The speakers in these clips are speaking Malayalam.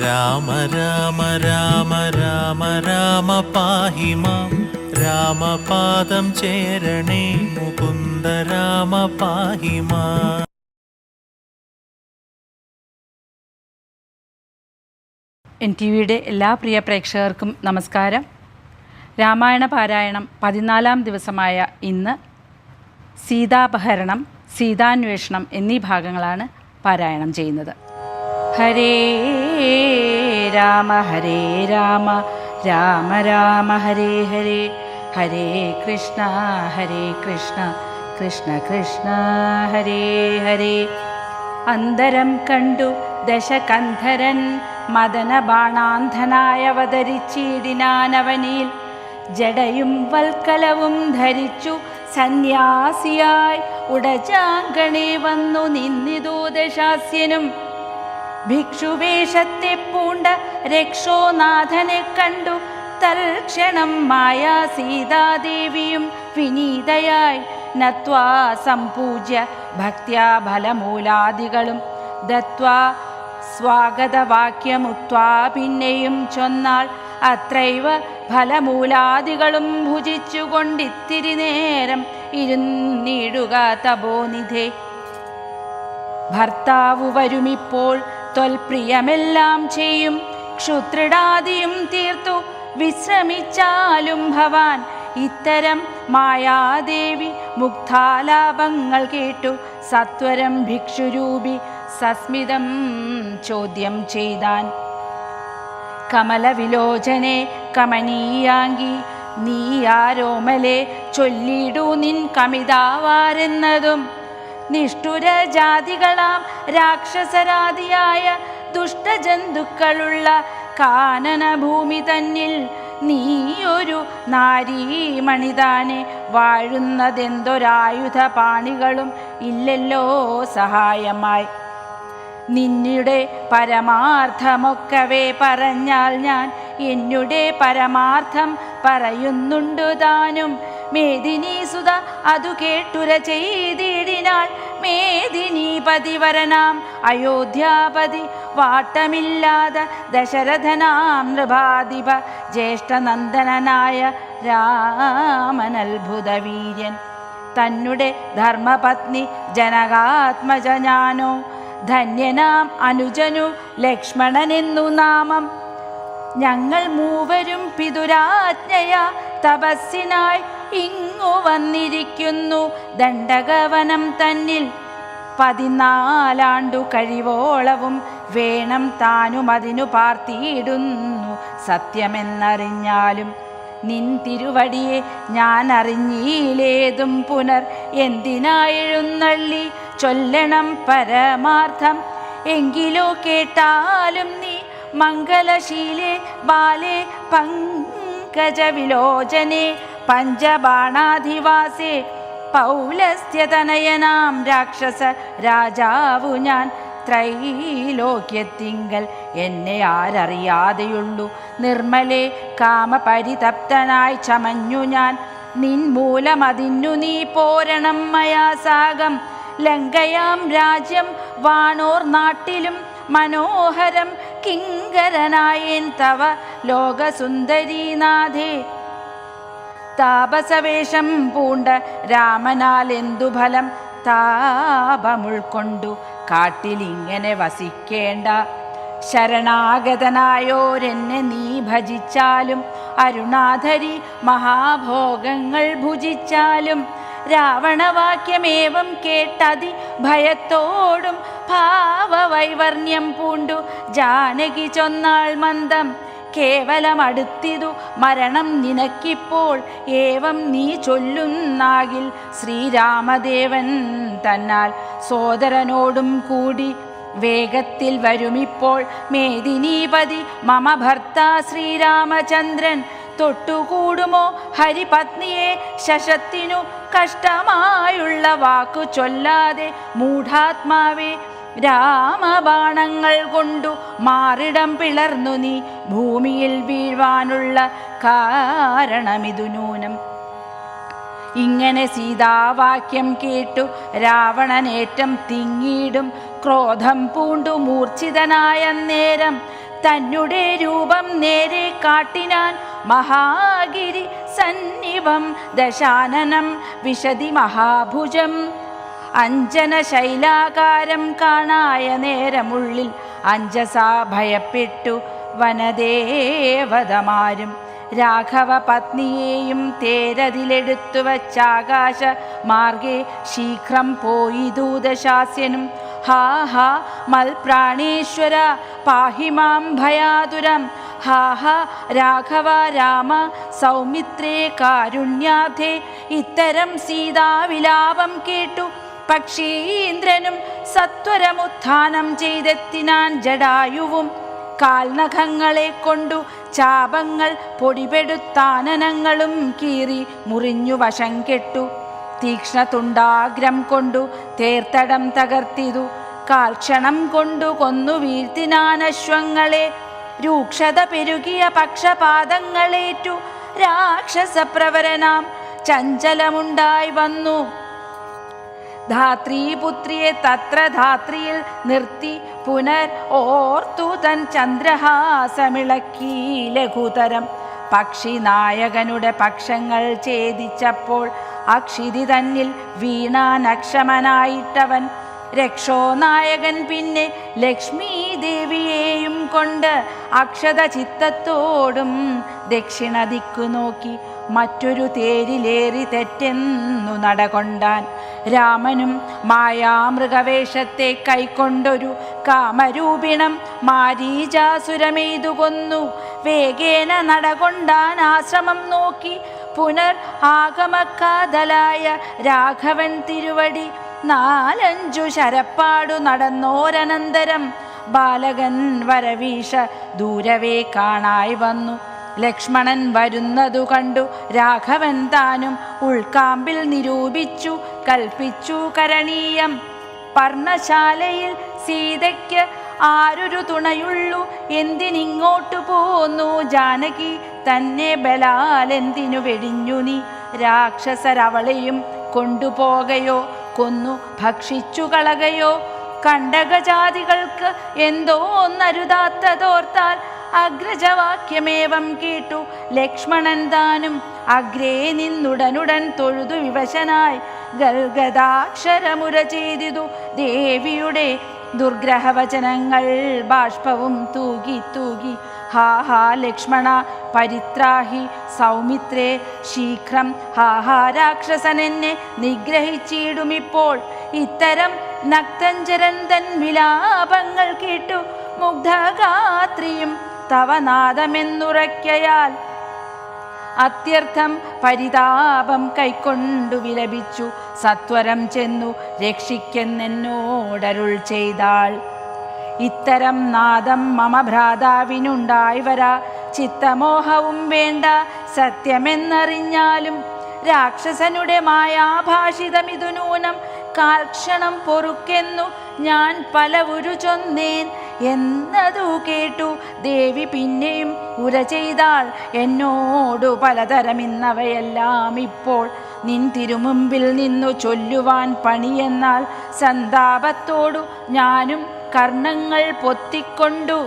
രാമ രാമ രാമ രാമ രാമ പാഹി മാം രാമപാദം ചേരണേ മുകുന്ദ രാമ പാഹി മാം. NTVയുടെ എല്ലാ പ്രിയ പ്രേക്ഷകർക്കും നമസ്കാരം. രാമായണ പാരായണം 14-ാം ദിവസമായ ഇന്ന് സീതാപഹരണം, സീതാന്വേഷണം എന്നീ ഭാഗങ്ങളാണ് പാരായണം ചെയ്യുന്നത്. ഹരേ രാമ രാമ രാമ ഹരേ ഹരേ, ഹരേ കൃഷ്ണ കൃഷ്ണ കൃഷ്ണ ഹരേ ഹരേ. അന്തരം കണ്ടു ദശകന്ധരൻ മദന ബാണാന്ധനായവതരിച്ചിടിനാനവനിൽ, ജടയും വൽക്കലവും ധരിച്ചു സന്യാസിയായി ഉടജാങ്കണേ വന്നു നിന്നിതു ദശാസ്യനും. ഭിക്ഷുവേഷത്തെ പൂണ്ട രക്ഷോനാഥനെ കണ്ടു തൽക്ഷണം മായാ സീതാദേവിയും വിനീതയായി നത്വാ സംപൂജ്യ ഭക്ത്യാ ഫലമൂലാദികളും ദത്വാ സ്വാഗതവാക്യമുക്വാ പിന്നെയും ചൊന്നാൾ, അത്രൈവ ഫലമൂലാദികളും ഭുജിച്ചുകൊണ്ടിത്തിരി നേരം ഇരുന്നിടുക തപോനിധേ. ഭർത്താവു വരുമിപ്പോൾ ത്വൽപ്രിയമെല്ലാം ചെയ്യും, ക്ഷുത്രിടാദിയും തീർത്തു വിശ്രമിച്ചാലും ഭവാൻ. ഇത്തരം മായാദേവി മുക്താലാപങ്ങൾ കേട്ടു സത്വരം ഭിക്ഷുരൂപി സസ്മിതം ചോദ്യം ചെയ്താൻ. കമലവിലോചനെ കമനീയാങ്കി നീയാരോമലെ ചൊല്ലിടൂ നിൻ കമിതാവാരെന്നതും. നിഷ്ഠുരജാതികളാം രാക്ഷസരാദിയായ ദുഷ്ടജന്തുക്കളുള്ള കാനനഭൂമി തന്നിൽ നീയൊരു നാരീമണിതാനെ വാഴുന്നതെന്തൊരായുധ പാണികളും ഇല്ലല്ലോ സഹായമായി. നിന്നുടെ പരമാർത്ഥമൊക്കവേ പറഞ്ഞാൽ ഞാൻ എന്നുടെ പരമാർത്ഥം പറയുന്നുണ്ടു താനും. മേദിനീസുത അതു കേട്ടുര ചെയ്തിടിനാൾ, മേദിനീപതിവരനാം അയോധ്യാപതി വാട്ടമില്ലാതെ ദശരഥനാം നൃപാധിപ ജ്യേഷ്ഠനന്ദനായ രാമനത്ഭുതവീര്യൻ. തന്നെ ധർമ്മപത്നി ജനകാത്മജ ഞാനോ, ധന്യനാം അനുജനു ലക്ഷ്മണനെന്നു നാമം. ഞങ്ങൾ മൂവരും പിതുരാജ്ഞയ തപസ്സിനായി ഇങ്ങു വന്നിരിക്കുന്നു ദണ്ഡകവനം തന്നിൽ. 14 കഴിവോളവും വേണം താനും അതിനു പാർത്തിയിടുന്നു സത്യമെന്നറിഞ്ഞാലും. നിൻ തിരുവടിയെ ഞാൻ അറിഞ്ഞീലേതും പുനർ എന്തിനായെഴുന്നള്ളി ചൊല്ലണം പരമാർത്ഥം. എങ്കിലോ കേട്ടാലും നീ മംഗലശീലേ ബാലേ പങ്കജവിലോചനെ പഞ്ചബാണാധിവാസേ പൗലസ്ത്യതനയനാം രാക്ഷസ രാജാവു ഞാൻ. ത്രൈലോക്യത്തിങ്കൽ എന്നെ ആരറിയാതെയുള്ളൂ നിർമ്മലേ, കാമപരിതപ്തനായി ചമഞ്ഞു ഞാൻ. നിൻമൂലമതിന്നു നീ പോരണം മയാസാകം. ലങ്കയാം രാജ്യം വാണോർ നാട്ടിലും മനോഹരം കിങ്കരനായേൻ തവ ലോകസുന്ദരീനാഥേ. താപസവേഷം പൂണ്ട രാമനാൽ എന്തു ഫലം, താപമുൾക്കൊണ്ടു കാട്ടിലിങ്ങനെ വസിക്കേണ്ട. ശരണാഗതനായോരെന്നെ നീ ഭജിച്ചാലും അരുണാധരി മഹാഭോഗങ്ങൾ ഭുജിച്ചാലും. രാവണവാക്യമേവം കേട്ടതി ഭയത്തോടും ഭാവവൈവർണ്യം പൂണ്ടു ജാനകി ചൊന്നാൾ മന്ദം. കേവലമടുത്തിതു മരണം നിനക്കിപ്പോൾ, ഏവം നീ ചൊല്ലുന്നാകിൽ ശ്രീരാമദേവൻ തന്നാൽ സോദരനോടും കൂടി വേഗത്തിൽ വരുമിപ്പോൾ. മേദിനീപതി മമ ഭർത്താ ശ്രീരാമചന്ദ്രൻ, തൊട്ടുകൂടുമോ ഹരിപത്നിയെ ശശത്തിനു കഷ്ടമായുള്ള വാക്കു ചൊല്ലാതെ മൂഢാത്മാവേ. രാമബാണങ്ങൾ കൊണ്ടു മാറിടം പിളർന്നു നീ ഭൂമിയിൽ വീഴ്വാനുള്ള കാരണമിതു നൂനം. ഇങ്ങനെ സീതാവാക്യം കേട്ടു രാവണനേറ്റം തിങ്ങിയിടും ക്രോധം പൂണ്ടു മൂർച്ഛിതനായ നേരം തന്നെ രൂപം നേരെ കാട്ടിനാൻ മഹാഗിരി സന്നിഭം ദശാനനം വിശദി മഹാഭുജം. അഞ്ജന ശൈലാകാരം കാണായ നേരമുള്ളിൽ അഞ്ജസാ ഭയപ്പെട്ടു വനദേവതമാരും. രാഘവ പത്നിയെയും തേരതിലെടുത്തു വച്ചാകാശ മാർഗേ ശീഘ്രം പോയി ദൂതശാസ്യനും. ഹാ ഹാ മൽപ്രാണേശ്വര പാഹി മാം ഭയാതുരം. ഹാ ഹാ രാഘവ രാമ സൗമിത്രേ കാരുണ്യാധേ. ഇത്തരം സീതാവിലാപം കേട്ടു പക്ഷീന്ദ്രനും സത്വരമുത്ഥാനം ചെയ്തെത്തിനാൻ. ജടായുവും കാൽനഖങ്ങളെ കൊണ്ടു ചാപങ്ങൾ പൊടിപെടുത്താനനങ്ങളും കീറി മുറിഞ്ഞു വശം കെട്ടു. തീക്ഷ്ണതുണ്ടാഗ്രം കൊണ്ടു തേർത്തടം തകർത്തിതു. കാൽക്ഷണം കൊണ്ടു കൊന്നു വീഴ്ത്തിനാനശ്വങ്ങളെ. രൂക്ഷത പെരുകിയ പക്ഷപാതങ്ങളേറ്റു രാക്ഷസപ്രവരനാം ചഞ്ചലമുണ്ടായി വന്നു. ധാത്രീപുത്രിയെ തത്ര ധാത്രിയിൽ നിർത്തി പുനർ ഓർത്തു തൻ ചന്ദ്രഹാസമിളക്കി ലഘുതരം. പക്ഷി നായകനുടെ പക്ഷങ്ങൾ ഛേദിച്ചപ്പോൾ അക്ഷിതി തന്നിൽ വീണാനക്ഷമനായിട്ടവൻ. രക്ഷോനായകൻ പിന്നെ ലക്ഷ്മീ ദേവിയെയും കൊണ്ട് അക്ഷത ചിത്തത്തോടും ദക്ഷിണ ദിക്കു നോക്കി മറ്റൊരു തേരിലേറി തെറ്റെന്നു നടകൊണ്ടാൻ. രാമനും മായാമൃഗവേഷത്തെ കൈക്കൊണ്ടൊരു കാമരൂപിണം മാരീചാസുരമെയ്തു കൊന്നു. വേഗേന നടകൊണ്ടാൻ ആശ്രമം നോക്കി പുനർ ആഗമക്കാതലായ രാഘവൻ തിരുവടി. 4-5 ശരപ്പാടു നടന്നോരനന്തരം ബാലകൻ വരവീഷ ദൂരവേ കാണായി വന്നു. ലക്ഷ്മണൻ വരുന്നതു കണ്ടു രാഘവൻ താനും ഉൾക്കാമ്പിൽ നിരൂപിച്ചു കൽപ്പിച്ചു കരണീയം. പർണശാലയിൽ സീതയ്ക്ക് ആരൊരു തുണയുള്ളു, എന്തിനിങ്ങോട്ടു പോന്നു ജാനകി തന്നെ ബലാലെന്തിനു വെടിഞ്ഞു നീ. രാക്ഷസരവളെയും കൊണ്ടുപോകയോ കൊന്നു ഭക്ഷിച്ചു കളകയോ. കണ്ടകജാതികൾക്ക് എന്തോന്നരുതാത്തതോർത്താൽ അഗ്രജവാക്യമേവം കേട്ടു ലക്ഷ്മണൻ താനും അഗ്രേ നിന്നുടനുടൻ തൊഴുതു വിവശനായി ഗൽഗദാക്ഷരമുര ചെയ്തിതു ദേവിയുടെ ദുർഗ്രഹവചനങ്ങൾ ബാഷ്പവും തൂകി തൂകി. ഹാ ഹാ ലക്ഷ്മണ പരിത്രാഹി സൗമിത്രേ ശീഘ്രം. ഹാ ഹാ രാക്ഷസനെന്നെ നിഗ്രഹിച്ചിടുമിപ്പോൾ. ഇത്തരം നക്തഞ്ചരന്തൻ വിലാപങ്ങൾ കേട്ടു മുഗ്ധഗാത്രിയും തവ നാദമെന്നുറയ്ക്കയാൽ അത്യർത്ഥം പരിതാപം കൈക്കൊണ്ടു വിലപിച്ചു. സത്വരം ചെന്നു രക്ഷിക്കെന്നോടരുൾ ചെയ്താൾ. ഇത്തരം നാദം മമ ഭ്രാതാവിനുണ്ടായി വരാ. ചിത്തമോഹവും വേണ്ട സത്യമെന്നറിഞ്ഞാലും. രാക്ഷസനുടെ മായാഭാഷിതമിതു നൂനം. കാൽക്ഷണം പൊറുക്കെന്നു ഞാൻ പലവുരു ചൊന്നേൻ എന്നതു കേട്ടു ദേവി പിന്നെയും ഉര ചെയ്താൾ എന്നോടു പലതരമിന്നവയെല്ലാം ഇപ്പോൾ നിൻ തിരുമുമ്പിൽ നിന്നു ചൊല്ലുവാൻ പണിയെന്നാൽ. സന്താപത്തോടു ഞാനും കർണങ്ങൾ പൊത്തിക്കൊണ്ടു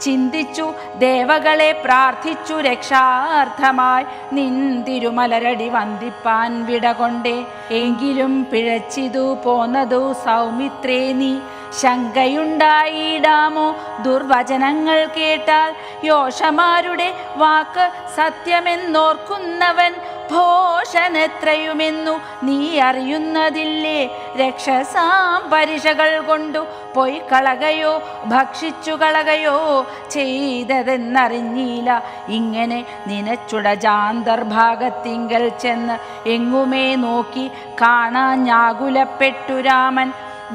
ചിന്തിച്ചു ദേവകളെ പ്രാർത്ഥിച്ചു രക്ഷാർത്ഥമായി നിൻ തിരുമലരടി വന്ദിപ്പാൻ വിടകൊണ്ടേ. എങ്കിലും പിഴച്ചിതു പോന്നതു സൗമിത്രേ നീ. ശങ്കയുണ്ടായിടാമോ ദുർവചനങ്ങൾ കേട്ടാൽ. യോഷമാരുടെ വാക്ക് സത്യമെന്നോർക്കുന്നവൻ ഭോഷനെത്രയുമെന്നു നീ അറിയുന്നതില്ലേ. രക്ഷസാം പരിഷകൾ കൊണ്ടു പൊയ് കളകയോ ഭക്ഷിച്ചു കളകയോ ചെയ്തതെന്നറിഞ്ഞില്ല. ഇങ്ങനെ നിനച്ചുടജാന്തർഭാഗത്തിങ്കൽ ചെന്ന് എങ്ങുമേ നോക്കി കാണാഞ്ഞാകുലപ്പെട്ടു രാമൻ.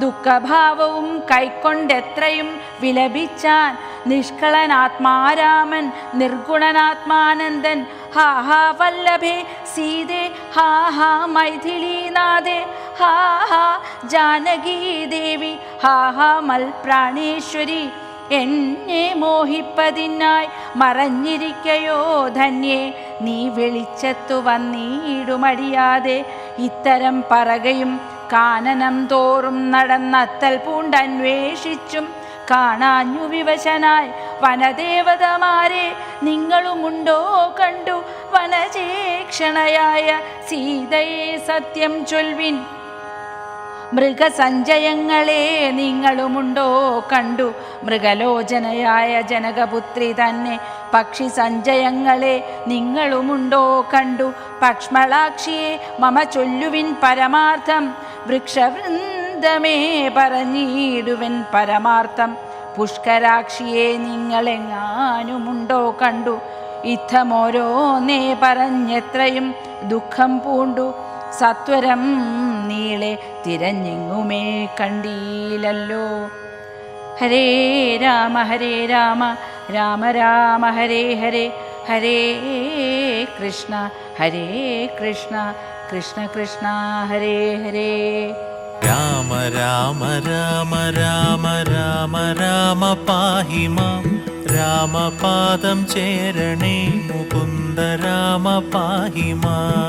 ദുഃഖഭാവവും കൈക്കൊണ്ടെത്രയും വിലപിച്ചാൻ നിഷ്കളനാത്മാരാമൻ നിർഗുണനാത്മാനന്ദൻ. ഹാ ഹാ വല്ലഭേ സീതേ. ഹാ ഹാ മൈഥിലീനാഥേ. ഹാ ഹാ ജാനകീ ദേവി. ഹാ ഹാ മൽപ്രാണേശ്വരി. എന്നെ മോഹിപ്പതിനായി മറഞ്ഞിരിക്കയോ ധന്യേ. നീ വെളിച്ചത്തു വന്നീടുമടിയാതെ. ഇത്തരം പറകയും കാനനം തോറും നടന്നത്തൽ പൂണ്ടന്വേഷിച്ചും കാണാഞ്ഞു വിവശനായി വനദേവതമാരെ നിങ്ങളുമുണ്ടോ കണ്ടു വനചേക്ഷണയായ സീതയെ സത്യം ചൊൽവിൻ. മൃഗസഞ്ചയങ്ങളെ നിങ്ങളുമുണ്ടോ കണ്ടു മൃഗലോചനയായ ജനകപുത്രി തന്നെ. പക്ഷി സഞ്ചയങ്ങളെ നിങ്ങളുമുണ്ടോ കണ്ടു പക്ഷ്മളാക്ഷിയെ മമ ചൊല്ലുവിൻ പരമാർത്ഥം. വൃക്ഷവൃന്ദമേ പറഞ്ഞിടുവൻ പരമാർത്ഥം. പുഷ്കരാക്ഷിയെ നിങ്ങളെങ്ങാനുമുണ്ടോ കണ്ടു ഇത്തമോരോന്നേ പറഞ്ഞെത്രയും ദുഃഖം പൂണ്ടു സത്വരം നീളെ തിരഞ്ഞെങ്ങുമേ കണ്ടീലല്ലോ. ഹരേ രാമ രാമ രാമ ഹരേ ഹരേ, ഹരേ കൃഷ്ണ കൃഷ്ണ കൃഷ്ണ ഹരേ ഹരേ. രാമ രാമ രാമ രാമ രാമ രാമ പാഹി മാം. രാമപാദം ചേരണേ മുകുന്ദ രാമ പാഹി മാം.